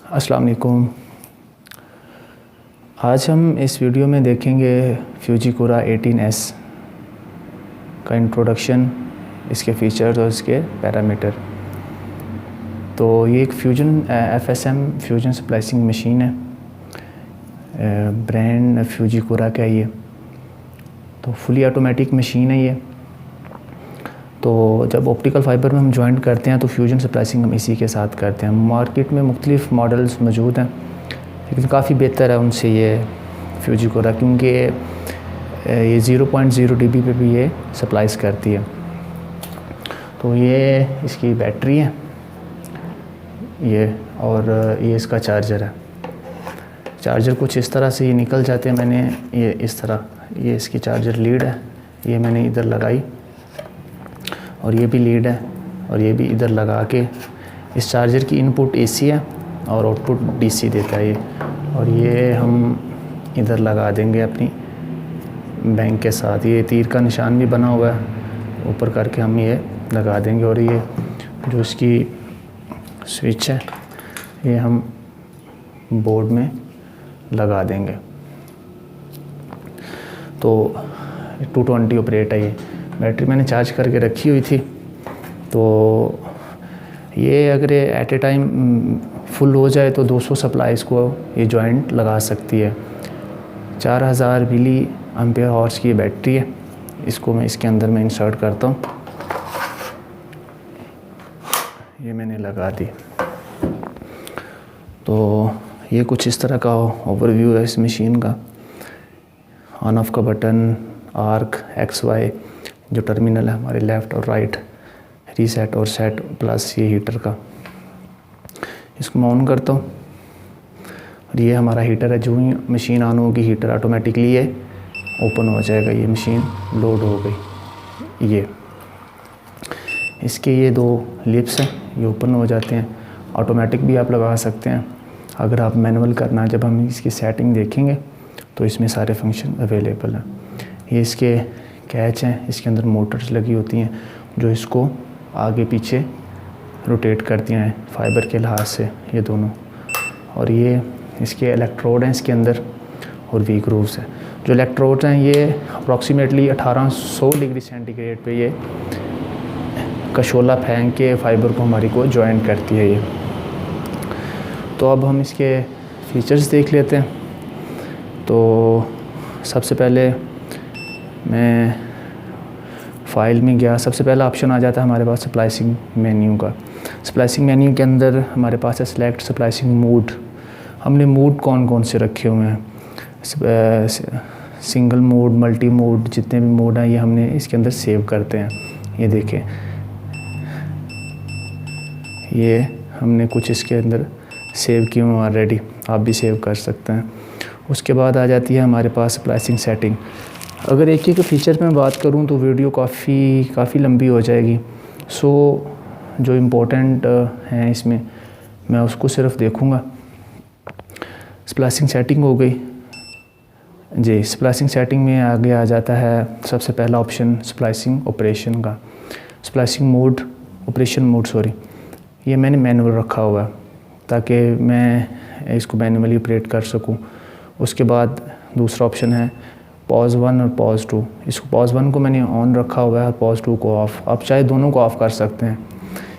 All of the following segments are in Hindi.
अस्सलाम वालेकुम। आज हम इस वीडियो में देखेंगे फ्यूजीकुरा 18S का इंट्रोडक्शन, इसके फ़ीचर्स और इसके पैरामीटर। तो ये एक FSM फ्यूजन स्प्लाइसिंग मशीन है, ब्रांड फ्यूजीकुरा का ये। तो फुली ऑटोमेटिक मशीन है ये। तो जब ऑप्टिकल फ़ाइबर में हम जॉइंट करते हैं तो फ्यूजन स्प्लाइसिंग हम इसी के साथ करते हैं। मार्केट में मुख्तलिफ़ मॉडल्स मौजूद हैं, लेकिन काफ़ी बेहतर है उनसे ये फ्यूजीकुरा, क्योंकि ये 0.0 dB पे भी ये सप्लाइज करती है। तो ये इसकी बैटरी है ये, और ये इसका चार्जर है। चार्जर कुछ इस तरह से ये निकल जाते हैं। मैंने ये इस तरह, ये इसकी चार्जर लीड है, ये मैंने इधर लगाई, और ये भी लीड है, और ये भी इधर लगा के। इस चार्जर की इनपुट AC है और आउटपुट DC देता है ये। और ये हम इधर लगा देंगे अपनी बैंक के साथ। ये तीर का निशान भी बना हुआ है, ऊपर करके हम ये लगा देंगे। और ये जो इसकी स्विच है ये हम बोर्ड में लगा देंगे। तो 220 ऑपरेट है ये। बैटरी मैंने चार्ज करके रखी हुई थी। तो ये अगर एट ए टाइम फुल हो जाए तो 200 सप्लाईज़ को ये जॉइंट लगा सकती है। 4000 मिली एम्पेयर हॉर्स की बैटरी है। इसको मैं इसके अंदर में इंसर्ट करता हूँ। ये मैंने लगा दी। तो ये कुछ इस तरह का ओवरव्यू है इस मशीन का। ऑन ऑफ का बटन, आर्क, XY जो टर्मिनल है हमारे लेफ़्ट और राइट, रीसेट और सेट, प्लस ये हीटर का। इसको मैं ऑन करता हूँ और ये हमारा हीटर है। जो ही मशीन ऑन होगी हीटर ऑटोमेटिकली ये ओपन हो जाएगा। ये मशीन लोड हो गई। ये इसके ये 2 लिप्स हैं, ये ओपन हो जाते हैं। ऑटोमेटिक भी आप लगा सकते हैं। अगर आप मैनुअल करना, जब हम इसकी सेटिंग देखेंगे तो इसमें सारे फंक्शन अवेलेबल हैं। ये इसके कैच हैं, इसके अंदर मोटर्स लगी होती हैं जो इसको आगे पीछे रोटेट करती हैं फाइबर के लिहाज से, ये दोनों। और ये इसके इलेक्ट्रोड हैं इसके अंदर, और वी ग्रूव्स हैं। जो इलेक्ट्रोड हैं ये अप्रॉक्सीमेटली 1800 डिग्री सेंटीग्रेड पे ये कशोला फेंक के फाइबर को हमारी को जॉइंट करती है ये। तो अब हम इसके फीचर्स देख लेते हैं। तो सबसे पहले मैं फ़ाइल में गया। सबसे पहला ऑप्शन आ जाता है हमारे पास स्प्लाइसिंग मेन्यू का। स्प्लाइसिंग मेन्यू के अंदर हमारे पास है सेलेक्ट स्प्लाइसिंग मोड। हमने मोड कौन कौन से रखे हुए हैं, सिंगल मोड, मल्टी मोड, जितने भी मोड हैं ये हमने इसके अंदर सेव करते हैं। ये देखें, ये हमने कुछ इसके अंदर सेव किए हुए ऑलरेडी, आप भी सेव कर सकते हैं। उसके बाद आ जाती है हमारे पास स्प्लाइसिंग सेटिंग। अगर एक एक फीचर में बात करूं तो वीडियो काफ़ी लंबी हो जाएगी। सो जो इम्पोर्टेंट हैं इसमें मैं उसको सिर्फ देखूंगा। स्प्लाइसिंग सेटिंग हो गई जी। स्प्लाइसिंग सेटिंग में आगे आ जाता है सबसे पहला ऑप्शन स्प्लाइसिंग ऑपरेशन का। Splicing mode, operation mode sorry, ये मैंने मैनुअल रखा हुआ है ताकि मैं इसको मैनुअली ऑपरेट कर सकूं। उसके बाद दूसरा ऑप्शन है पॉज 1 और पॉज 2। इसको पॉज 1 को मैंने ऑन रखा हुआ है और पॉज 2 को ऑफ़। आप चाहे दोनों को ऑफ़ कर सकते हैं।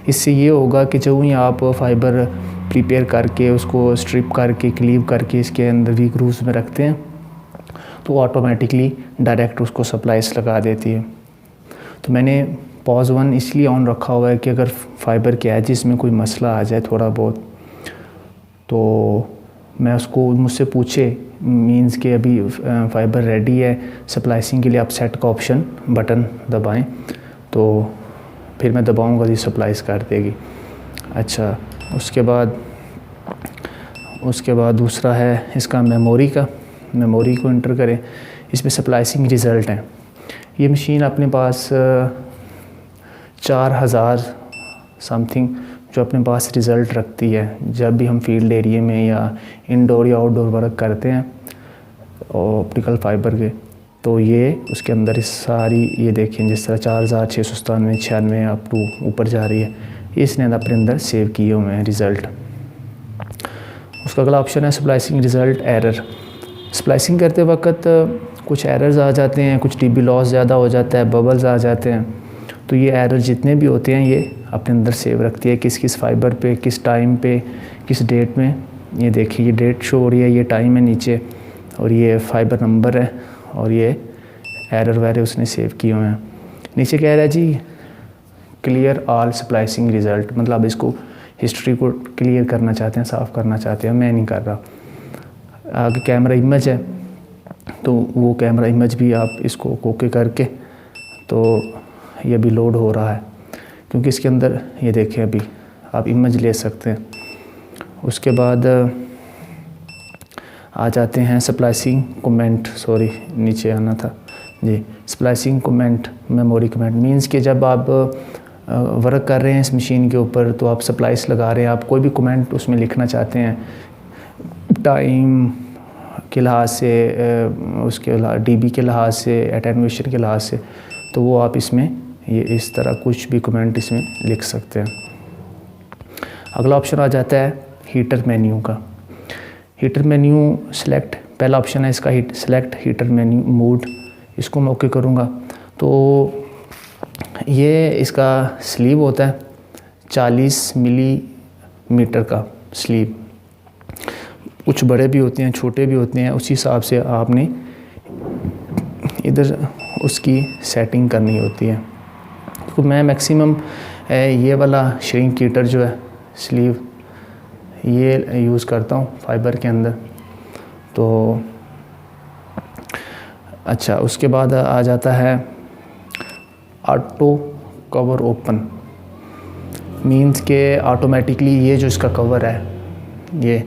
इससे ये होगा कि जब ही आप फाइबर प्रिपेयर करके उसको स्ट्रिप करके क्लीव करके इसके अंदर वी ग्रूव्स में रखते हैं तो ऑटोमेटिकली डायरेक्ट उसको सप्लाइज लगा देती है। तो मैंने पॉज 1 इसलिए ऑन रखा हुआ है कि अगर फाइबर के एजिस में कोई मसला आ जाए थोड़ा बहुत, तो मैं उसको मुझसे पूछे, मींस के अभी फाइबर रेडी है सप्लाइसिंग के लिए, आप सेट का ऑप्शन बटन दबाएं तो फिर मैं दबाऊंगा तो ये सप्लाइज कर देगी। अच्छा, उसके बाद दूसरा है इसका मेमोरी का। मेमोरी को इंटर करें, इसमें सप्लाइसिंग रिज़ल्ट हैं। ये मशीन अपने पास 4000 समथिंग जो अपने पास रिज़ल्ट रखती है। जब भी हम फील्ड एरिया में या इंडोर या आउटडोर वर्क करते हैं ऑप्टिकल फाइबर के, तो ये उसके अंदर इस सारी, ये देखें जिस तरह 4697, 96 अप टू ऊपर जा रही है, इसने अपने अंदर सेव किए हुए हैं रिज़ल्ट। उसका अगला ऑप्शन है स्प्लाइसिंग रिज़ल्ट एरर। स्प्लाइसिंग करते वक्त कुछ एरर्स आ जाते हैं, कुछ डीबी लॉस ज़्यादा हो जाता है, बबल्स आ जाते हैं। तो ये एरर जितने भी होते हैं ये अपने अंदर सेव रखती है, किस किस फाइबर पे, किस टाइम पे, किस डेट में। ये देखिए ये डेट शो हो रही है, ये टाइम है नीचे, और ये फाइबर नंबर है, और ये एरर वैरर उसने सेव किए हुए हैं। नीचे कह रहा है जी क्लियर ऑल स्प्लाइसिंग रिज़ल्ट, मतलब इसको हिस्ट्री को क्लियर करना चाहते हैं, साफ़ करना चाहते हैं। मैं नहीं कर रहा। आगे कैमरा इमेज है, तो वो कैमरा इमेज भी आप इसको ओके करके, तो ये भी लोड हो रहा है, क्योंकि इसके अंदर ये देखें अभी आप इमेज ले सकते हैं। उसके बाद आ जाते हैं स्प्लाइसिंग कमेंट, सॉरी नीचे आना था जी। Splicing comment, memory comment means कि जब आप वर्क कर रहे हैं इस मशीन के ऊपर, तो आप स्प्लाइस लगा रहे हैं, आप कोई भी कमेंट उसमें लिखना चाहते हैं टाइम के लिहाज से, उसके डीबी के लिहाज से, एटेन्यूएशन के लिहाज से, तो वो आप इसमें ये इस तरह कुछ भी कमेंट इसमें लिख सकते हैं। अगला ऑप्शन आ जाता है हीटर मेन्यू का। हीटर मेन्यू सेलेक्ट, पहला ऑप्शन है इसका सेलेक्ट हीटर मेन्यू मोड, इसको मैं ओके करूँगा। तो ये इसका स्लीव होता है 40 मिलीमीटर का स्लीव, कुछ बड़े भी होते हैं, छोटे भी होते हैं, उसी हिसाब से आपने इधर उसकी सेटिंग करनी होती है। तो मैं मैक्सिमम ये वाला श्रिंक हीटर जो है स्लीव ये यूज़ करता हूँ फाइबर के अंदर। तो अच्छा, उसके बाद आ जाता है ऑटो कवर ओपन, मींस के ऑटोमेटिकली ये जो इसका कवर है, ये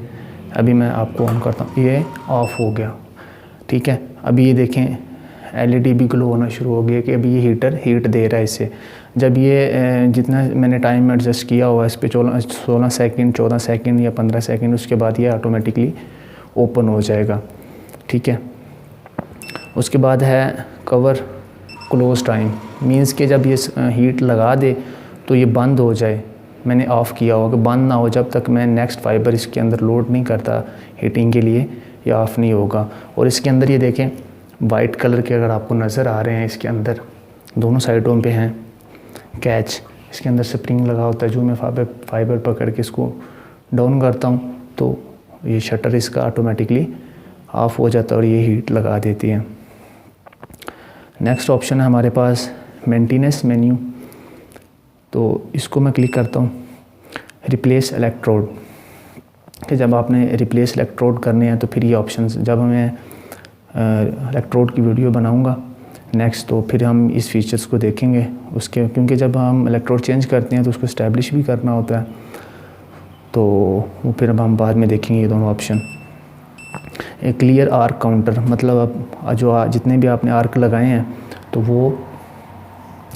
अभी मैं आपको ऑन करता हूँ, ये ऑफ़ हो गया, ठीक है। अभी ये देखें एलईडी भी ग्लो होना शुरू हो गया कि अभी ये हीटर हीट दे रहा है इसे। जब ये जितना मैंने टाइम एडजस्ट किया हुआ है इस पर 16 सेकंड, 14 सेकंड या 15 सेकंड, उसके बाद ये ऑटोमेटिकली ओपन हो जाएगा, ठीक है। उसके बाद है कवर क्लोज टाइम, मींस के जब ये हीट लगा दे तो ये बंद हो जाए। मैंने ऑफ़ किया होगा कि बंद ना हो, जब तक मैं नेक्स्ट फाइबर इसके अंदर लोड नहीं करता हीटिंग के लिए, ये ऑफ़ नहीं होगा। और इसके अंदर ये देखें वाइट कलर के अगर आपको नज़र आ रहे हैं, इसके अंदर दोनों साइडों पे हैं कैच, इसके अंदर स्प्रिंग लगा होता है। जो मैं फाइबर पकड़ के इसको डाउन करता हूँ तो ये शटर इसका ऑटोमेटिकली ऑफ़ हो जाता है और ये हीट लगा देती है। नेक्स्ट ऑप्शन है हमारे पास मेंटेनेंस मेन्यू, तो इसको मैं क्लिक करता हूँ रिप्लेस इलेक्ट्रोड, कि जब आपने रिप्लेस इलेक्ट्रोड करने हैं तो फिर ये ऑप्शन, जब मैं इलेक्ट्रोड की वीडियो बनाऊंगा नेक्स्ट, तो फिर हम इस फीचर्स को देखेंगे उसके, क्योंकि जब हम इलेक्ट्रोड चेंज करते हैं तो उसको इस्टेब्लिश भी करना होता है, तो वो फिर अब हम बाद में देखेंगे ये दोनों ऑप्शन। एक क्लियर आर्क काउंटर, मतलब अब जो जितने भी आपने आर्क लगाए हैं तो वो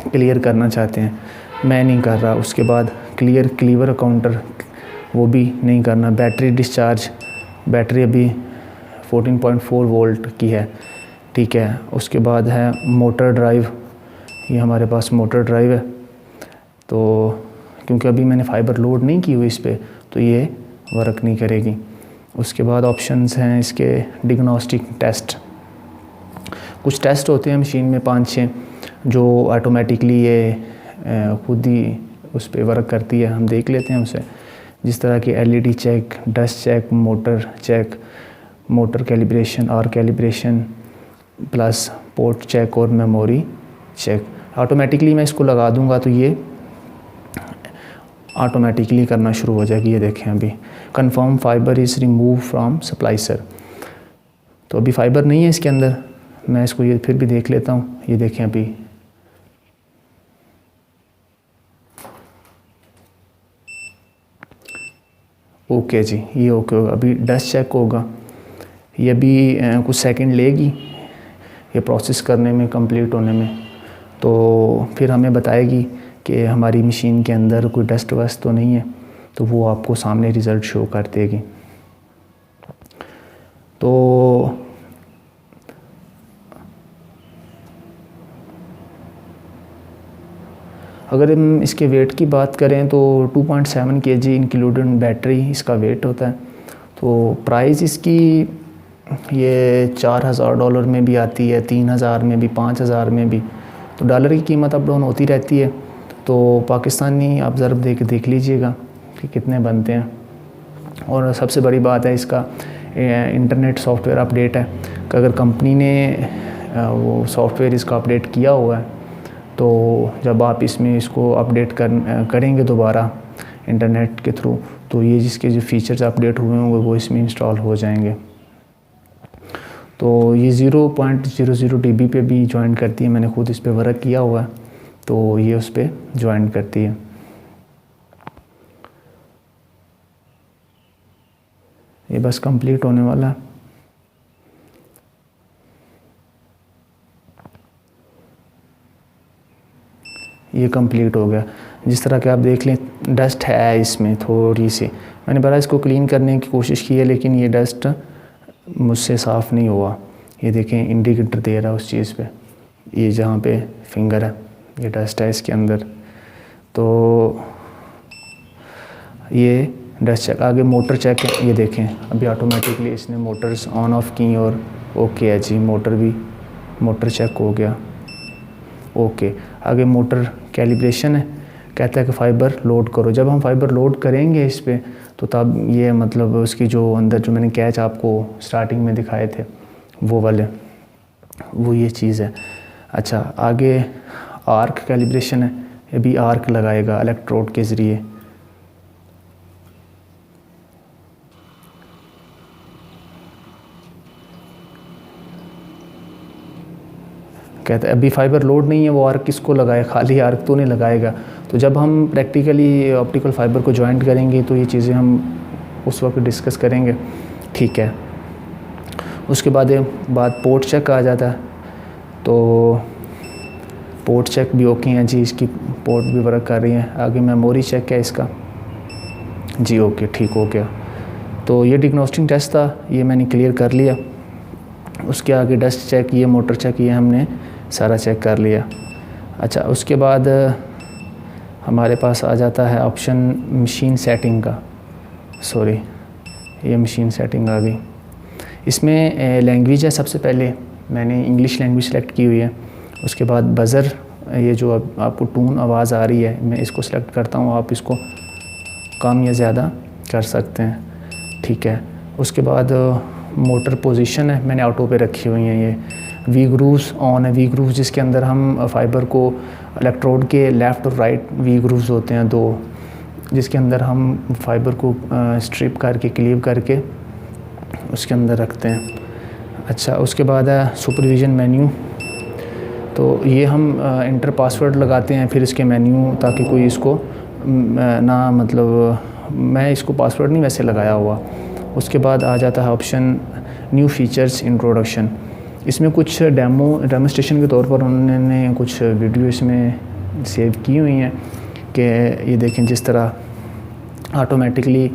क्लियर करना चाहते हैं, मैं नहीं कर रहा। उसके बाद क्लियर क्लीवर काउंटर, वो भी नहीं करना। बैटरी डिस्चार्ज, बैटरी अभी 14.4 वोल्ट की है, ठीक है। उसके बाद है मोटर ड्राइव, ये हमारे पास मोटर ड्राइव है, तो क्योंकि अभी मैंने फाइबर लोड नहीं की हुई इस पर, तो ये वर्क नहीं करेगी। उसके बाद ऑप्शंस हैं इसके डिग्नोस्टिक टेस्ट, कुछ टेस्ट होते हैं मशीन में 5-6 जो ऑटोमेटिकली ये खुद ही उस पर वर्क करती है, हम देख लेते हैं उसे। जिस तरह की LED check, dust check, motor check, motor calibration और कैलिब्रेशन, प्लस पोर्ट चेक और मेमोरी चेक। ऑटोमेटिकली मैं इसको लगा दूंगा तो ये ऑटोमेटिकली करना शुरू हो जाएगी। ये देखें अभी confirm fiber is remove from splicer, तो अभी फाइबर नहीं है इसके अंदर। मैं इसको ये फिर भी देख लेता हूँ, ये देखें अभी ओके जी, ये ओके होगा। अभी डस्ट चेक होगा, ये भी कुछ सेकंड लेगी ये प्रोसेस करने में, कंप्लीट होने में, तो फिर हमें बताएगी कि हमारी मशीन के अंदर कोई डस्ट वस्ट तो नहीं है, तो वो आपको सामने रिज़ल्ट शो कर देगी। तो अगर हम इसके वेट की बात करें तो 2.7 kg इंक्लूडिंग बैटरी इसका वेट होता है। तो प्राइस इसकी ये $4000 में भी आती है, 3000 में भी, 5000 में भी। तो डॉलर की कीमत अप डाउन होती रहती है। तो पाकिस्तानी आप ज़रा देख लीजिएगा कि कितने बनते हैं। और सबसे बड़ी बात है इसका इंटरनेट सॉफ्टवेयर अपडेट है कि अगर कंपनी ने वो सॉफ्टवेयर इसका अपडेट किया हुआ है, तो जब आप इसमें इसको अपडेट करेंगे दोबारा इंटरनेट के थ्रू, तो ये जिसके जो फीचर्स अपडेट हुए होंगे वो इसमें इंस्टॉल हो जाएंगे। तो ये 0.00 dB पे भी ज्वाइन करती है। मैंने खुद इस पे वर्क किया हुआ है, तो ये उस पे ज्वाइन करती है। ये बस कंप्लीट होने वाला है। ये कंप्लीट हो गया। जिस तरह के आप देख लें डस्ट है इसमें थोड़ी सी, मैंने बड़ा इसको क्लीन करने की कोशिश की है, लेकिन ये डस्ट मुझसे साफ़ नहीं हुआ। ये देखें इंडिकेटर दे रहा है उस चीज़ पे, ये जहाँ पे फिंगर है ये डस्ट है इसके अंदर। तो ये डस्ट चेक, आगे मोटर चेक है। ये देखें अभी ऑटोमेटिकली इसने मोटर्स ऑन ऑफ की और ओके है जी, मोटर चेक हो गया। ओके, आगे मोटर कैलिब्रेशन है, कहता है कि फ़ाइबर लोड करो। जब हम फ़ाइबर लोड करेंगे इस पर, तो तब ये मतलब उसकी जो अंदर जो मैंने कैच आपको स्टार्टिंग में दिखाए थे वो वाले, वो ये चीज़ है। अच्छा, आगे आर्क कैलिब्रेशन है, ये भी आर्क लगाएगा इलेक्ट्रोड के ज़रिए। कहता है अभी फ़ाइबर लोड नहीं है, वो आर्क किसको लगाए, खाली आर्क तो नहीं लगाएगा। तो जब हम प्रैक्टिकली ऑप्टिकल फ़ाइबर को ज्वाइंट करेंगे तो ये चीज़ें हम उस वक्त डिस्कस करेंगे, ठीक है। उसके बाद पोर्ट चेक आ जाता है। तो पोर्ट चेक भी ओके हैं जी, इसकी पोर्ट भी वर्क कर रही है। आगे मेमोरी चेक है इसका जी, ओके ठीक हो गया। तो ये डिग्नोस्टिक टेस्ट था, ये मैंने क्लियर कर लिया। उसके आगे डस्ट चेक, ये मोटर चेक, ये हमने सारा चेक कर लिया। अच्छा, उसके बाद हमारे पास आ जाता है ऑप्शन मशीन सेटिंग का। सॉरी, ये मशीन सेटिंग आ गई। इसमें लैंग्वेज है, सबसे पहले मैंने इंग्लिश लैंग्वेज सेलेक्ट की हुई है। उसके बाद बज़र, ये जो आपको टून आवाज़ आ रही है, मैं इसको सेलेक्ट करता हूँ, आप इसको कम या ज़्यादा कर सकते हैं, ठीक है। उसके बाद मोटर पोजीशन है, मैंने ऑटो पे रखी हुई हैं। ये वी ग्रूव्स ऑन है, वी ग्रूव्स जिसके अंदर हम फ़ाइबर को इलेक्ट्रोड के लेफ़्ट और राइट वी ग्रूव्स होते हैं दो, जिसके अंदर हम फ़ाइबर को स्ट्रिप करके क्लीव करके उसके अंदर रखते हैं। अच्छा, उसके बाद है सुपरविज़न मेन्यू। तो ये हम इंटर पासवर्ड लगाते हैं फिर इसके मेन्यू, ताकि कोई इसको ना, मतलब मैं इसको पासवर्ड नहीं वैसे लगाया हुआ। उसके बाद आ जाता है ऑप्शन न्यू फीचर्स इंट्रोडक्शन। इसमें कुछ डेमोस्ट्रेशन के तौर पर उन्होंने कुछ वीडियो इसमें सेव की हुई हैं कि ये देखें जिस तरह ऑटोमेटिकली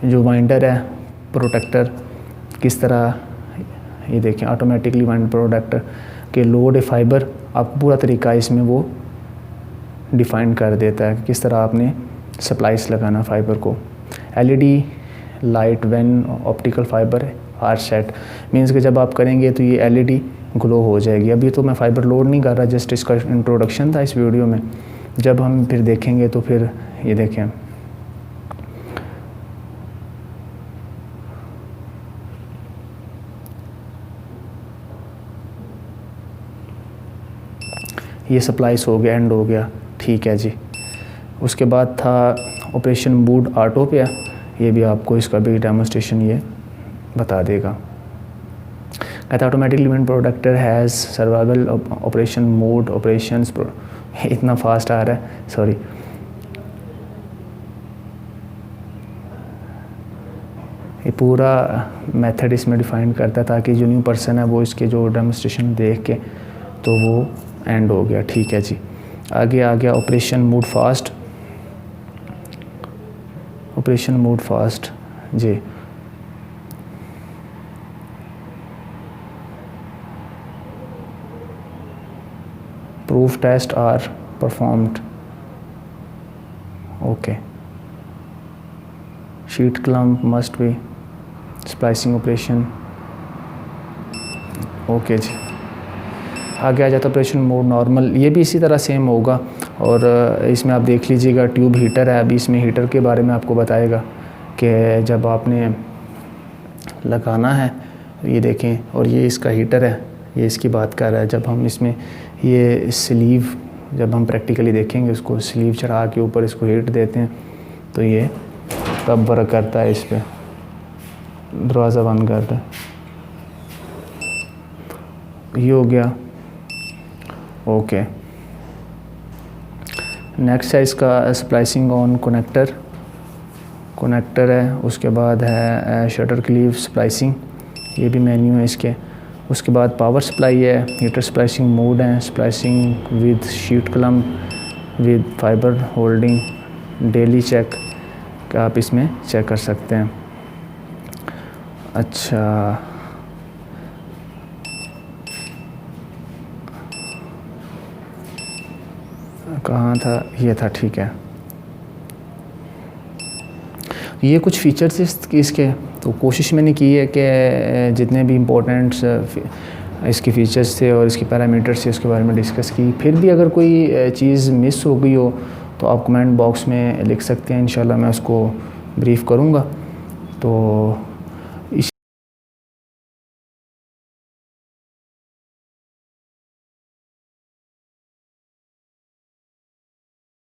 जो वाइंडर है प्रोटेक्टर, किस तरह, ये देखें ऑटोमेटिकली वाइंडर प्रोटेक्टर के लोड ए फाइबर, आपको पूरा तरीका इसमें वो डिफ़ाइन कर देता है कि किस तरह आपने सप्लाइस लगाना फ़ाइबर को। LED light when optical fibre are set, means कि जब आप करेंगे तो ये एलईडी ग्लो हो जाएगी। अभी तो मैं फ़ाइबर लोड नहीं कर रहा, जस्ट इसका इंट्रोडक्शन था इस वीडियो में। जब हम फिर देखेंगे तो फिर ये देखें, ये सप्लाइस हो गया, एंड हो गया, ठीक है जी। उसके बाद था ऑपरेशन मोड ऑटो पे, ये भी आपको इसका भी डेमोस्ट्रेशन ये बता देगा। कहता automatic limit protector has survival operation mode operations, इतना फास्ट आ रहा है, सॉरी। ये पूरा मेथड इसमें डिफ़ाइन करता है ताकि जो न्यू पर्सन है वो इसके जो डेमोस्ट्रेशन देख के तो वो एंड हो गया, ठीक है जी। आगे आ गया operation mode fast, operation mode fast जी। proof test are performed, okay। sheet clump must be, splicing operation. Okay जी, आगे आ जाता ऑपरेशन मोड नॉर्मल, ये भी इसी तरह सेम होगा। और इसमें आप देख लीजिएगा ट्यूब हीटर है। अभी इसमें हीटर के बारे में आपको बताएगा कि जब आपने लगाना है, ये देखें, और ये इसका हीटर है, ये इसकी बात कर रहा है। जब हम इसमें ये स्लीव, जब हम प्रैक्टिकली देखेंगे उसको, स्लीव चढ़ा के ऊपर इसको हीट देते हैं तो ये तब वर्क करता है। इस पर दरवाज़ा बंद करता है, ये हो गया। ओके, नेक्स्ट है इसका स्प्लाइसिंग ऑन कनेक्टर है। उसके बाद है शटर क्लीव स्प्लाइसिंग, ये भी मेन्यू है इसके। उसके बाद पावर सप्लाई है, हीटर स्प्लाइसिंग मोड है, splicing with sheet clamp with fibre holding, daily check का आप इसमें चेक कर सकते हैं। अच्छा, कहाँ था, ये था, ठीक है। ये कुछ फीचर्स इसके, तो कोशिश मैंने की है कि जितने भी इम्पोर्टेंट्स इसके फीचर्स थे और इसके पैरामीटर्स थे उसके बारे में डिस्कस की। फिर भी अगर कोई चीज़ मिस हो गई हो तो आप कमेंट बॉक्स में लिख सकते हैं, इंशाल्लाह मैं उसको ब्रीफ़ करूँगा। तो